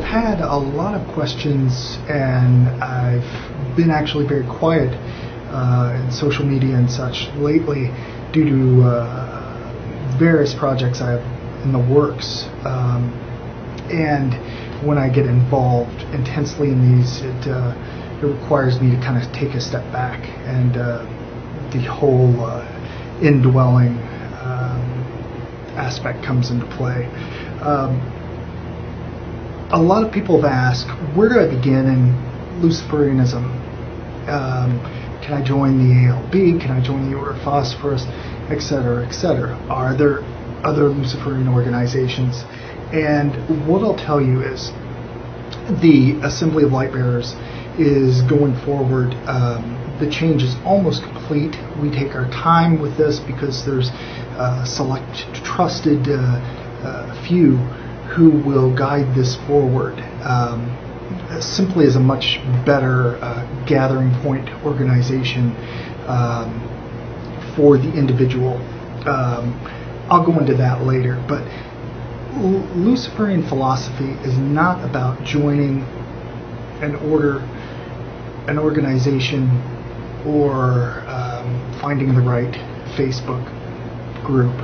had a lot of questions, and I've been actually very quiet in social media and such lately due to various projects I have in the works. And when I get involved intensely in these, it requires me to kind of take a step back, and the whole indwelling aspect comes into play. A lot of people have asked, where do I begin in Luciferianism? Can I join the ALB? Can I join the Order of Phosphorus? Etc., etc. Are there other Luciferian organizations? And what I'll tell you is the Assembly of Light Bearers is going forward. The change is almost complete. We take our time with this because there's select trusted few who will guide this forward. Simply as a much better gathering point organization for the individual. I'll go into that later, but Luciferian philosophy is not about joining an order, an organization, or finding the right Facebook group.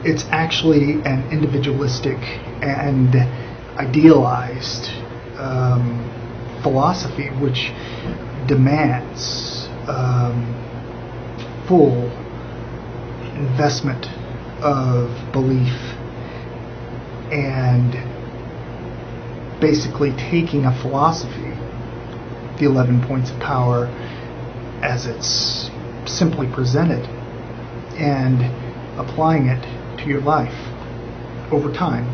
It's actually an individualistic and idealized philosophy which demands full investment of belief and basically taking a philosophy, the 11 points of power as it's simply presented, and applying it to your life over time,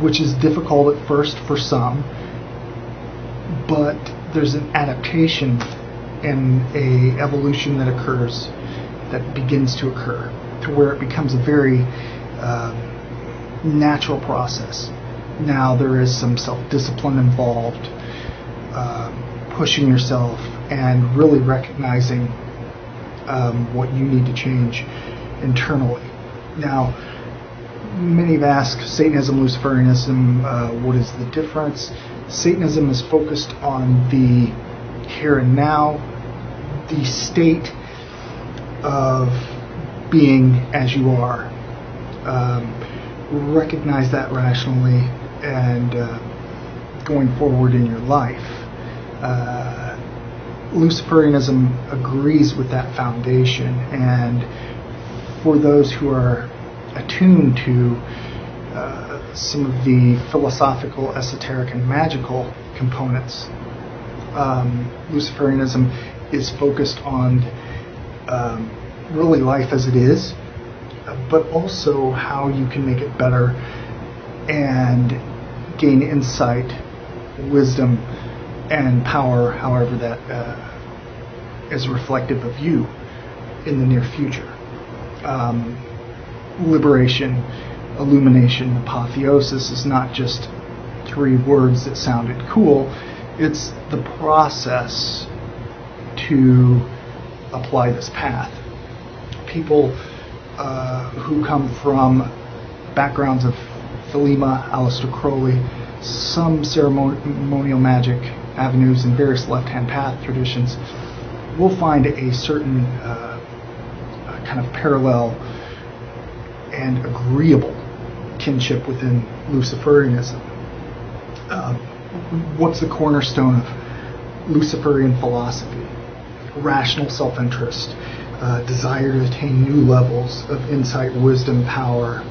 which is difficult at first for some, but there's an adaptation and a evolution that occurs, that begins to occur, to where it becomes a very natural process. Now there is some self-discipline involved, pushing yourself and really recognizing what you need to change internally. Now, many have asked, Satanism, Luciferianism, what is the difference? Satanism is focused on the here and now, the state of being as you are. Recognize that rationally and going forward in your life. Luciferianism agrees with that foundation, and for those who are attuned to some of the philosophical, esoteric, and magical components, Luciferianism is focused on really life as it is, but also how you can make it better and gain insight, wisdom, and power, however that is reflective of you in the near future. Liberation, illumination, apotheosis is not just 3 words that sounded cool. It's the process to apply this path. People who come from backgrounds of Thelema, Aleister Crowley, some ceremonial magic avenues, and various left-hand path traditions will find a certain kind of parallel and agreeable kinship within Luciferianism. What's the cornerstone of Luciferian philosophy? Rational self-interest, desire to attain new levels of insight, wisdom, power.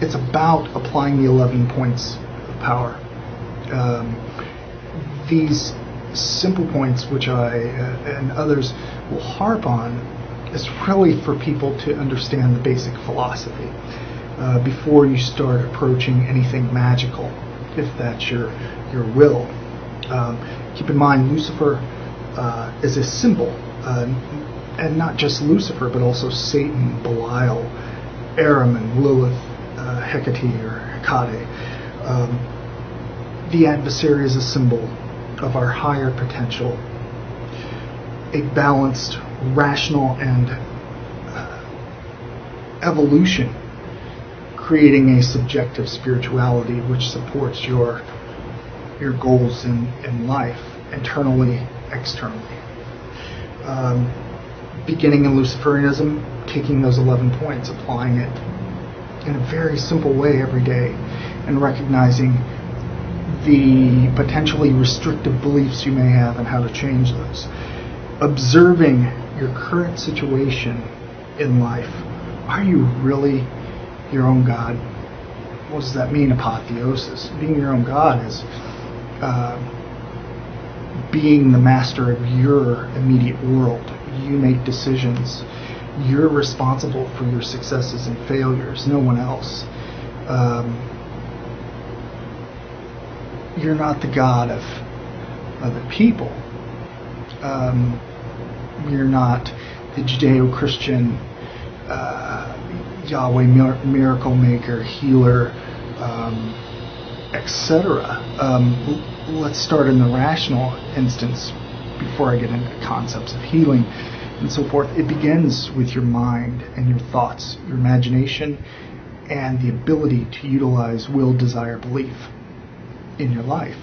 It's about applying the 11 points of power. These simple points, which I and others will harp on, is really for people to understand the basic philosophy before you start approaching anything magical, if that's your will. Keep in mind, Lucifer is a symbol, and not just Lucifer, but also Satan, Belial, Ahriman, Lilith, Hecate or Hecate. The adversary is a symbol of our higher potential, a balanced, rational, and evolution creating a subjective spirituality which supports your goals in life, internally, externally. Beginning in Luciferianism, taking those 11 points, applying it in a very simple way every day, and recognizing the potentially restrictive beliefs you may have and how to change those. Observing your current situation in life. Are you really your own God? What does that mean, apotheosis? Being your own God is being the master of your immediate world. You make decisions. You're responsible for your successes and failures, no one else. You're not the God of other people. You're not the Judeo-Christian Yahweh miracle maker, healer, etc. Let's start in the rational instance before I get into concepts of healing and so forth. It begins with your mind and your thoughts, your imagination, and the ability to utilize will, desire, belief in your life.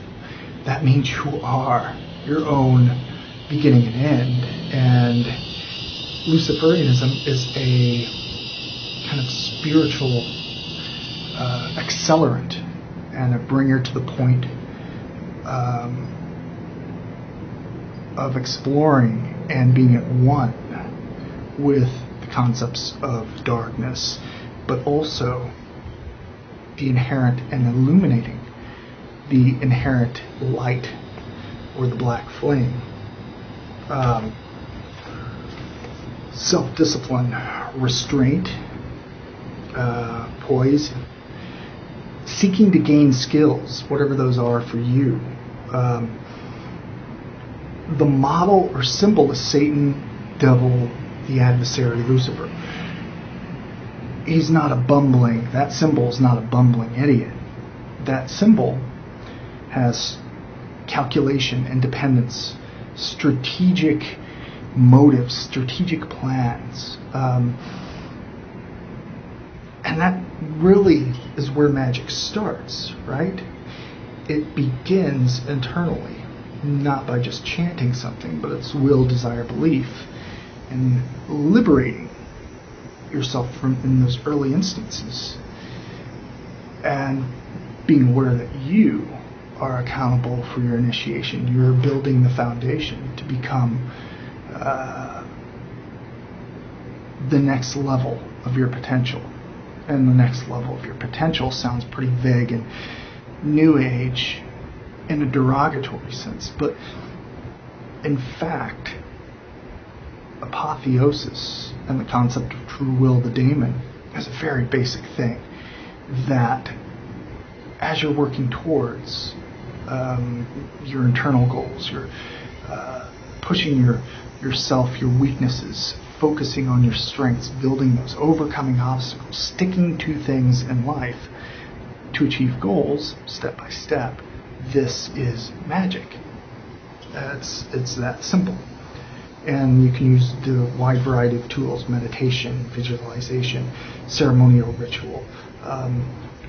That means you are your own beginning and end. And Luciferianism is a kind of spiritual accelerant and a bringer to the point of exploring and being at one with the concepts of darkness, but also the inherent and illuminating the inherent light or the black flame. Self-discipline, restraint, poise, seeking to gain skills, whatever those are for you. The model or symbol is Satan, devil, the adversary, Lucifer. He's not a bumbling, that symbol is not a bumbling idiot. That symbol has calculation, independence, strategic motives, strategic plans. And that really is where magic starts, right? It begins internally, not by just chanting something, but it's will, desire, belief, and liberating yourself from in those early instances, and being aware that you are accountable for your initiation. You're building the foundation to become the next level of your potential. And the next level of your potential sounds pretty vague and new age in a derogatory sense, but in fact, apotheosis and the concept of true will, the daemon, is a very basic thing that as you're working towards your internal goals, you're pushing yourself, your weaknesses, focusing on your strengths, building those, overcoming obstacles, sticking to things in life to achieve goals step by step. This is magic. It's that simple. And you can use the wide variety of tools: meditation, visualization, ceremonial ritual,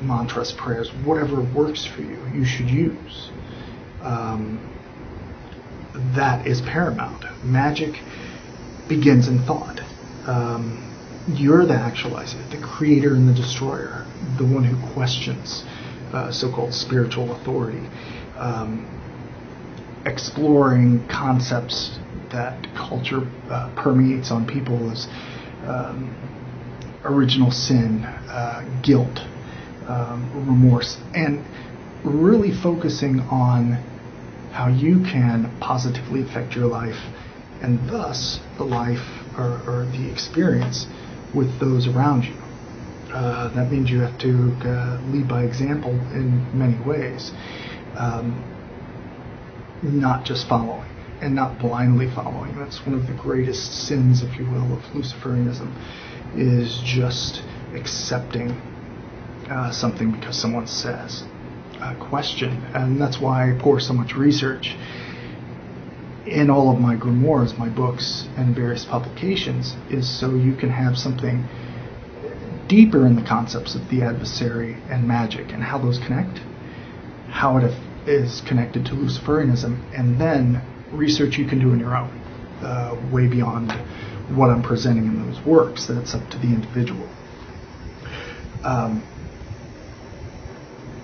mantras, prayers, whatever works for you, you should use. That is paramount. Magic begins in thought. You're the actualizer, the creator and the destroyer, the one who questions so-called spiritual authority, exploring concepts that culture permeates on people as original sin, guilt, remorse, and really focusing on how you can positively affect your life and thus the life or the experience with those around you. That means you have to lead by example in many ways, not just following and not blindly following. That's one of the greatest sins, if you will, of Luciferianism, is just accepting something because someone says. Question, and that's why I pour so much research in all of my grimoires, my books, and various publications, is so you can have something deeper in the concepts of the adversary and magic and how those connect, how it is connected to Luciferianism, and then research you can do on your own, way beyond what I'm presenting in those works. That's up to the individual.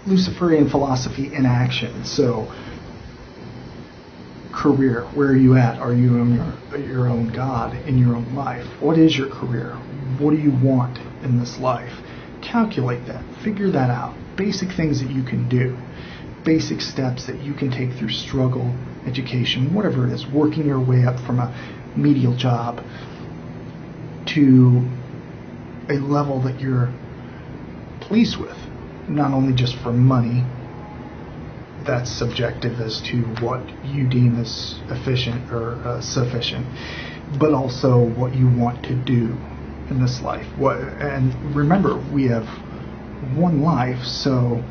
Luciferian philosophy in action. So, career, where are you at? Are you your own God in your own life? What is your career? What do you want in this life? Calculate that. Figure that out. Basic things that you can do. Basic steps that you can take through struggle, education, whatever it is, working your way up from a menial job to a level that you're pleased with. Not only just for money, that's subjective as to what you deem as efficient or sufficient, but also what you want to do in this life. And remember, we have one life, so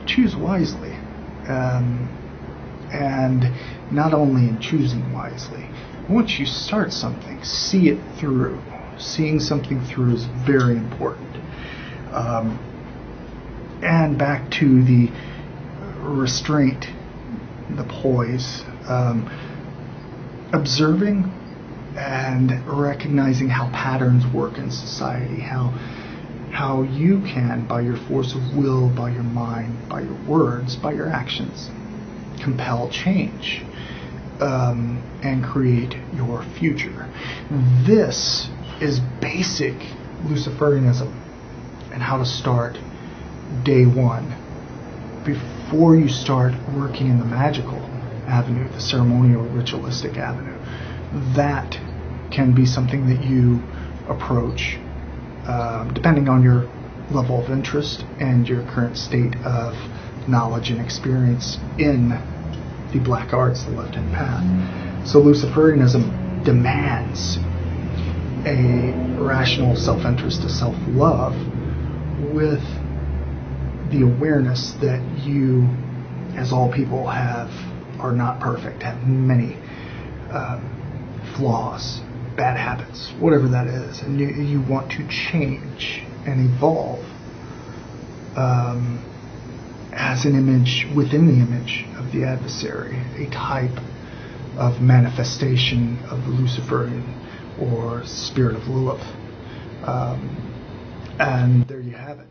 choose wisely. And not only in choosing wisely, once you start something, see it through. Seeing something through is very important. And back to the restraint, the poise, observing and recognizing how patterns work in society, how you can, by your force of will, by your mind, by your words, by your actions, compel change and create your future. This is basic Luciferianism and how to start day one before you start working in the magical avenue, the ceremonial ritualistic avenue. That can be something that you approach depending on your level of interest and your current state of knowledge and experience in the black arts, the left-hand path. So Luciferianism demands a rational self-interest, a self-love, with the awareness that you, as all people, are not perfect, have many flaws, bad habits, whatever that is, and you want to change and evolve as an image within the image of the adversary, a type of manifestation of the Luciferian or spirit of Lilith. And there you have it.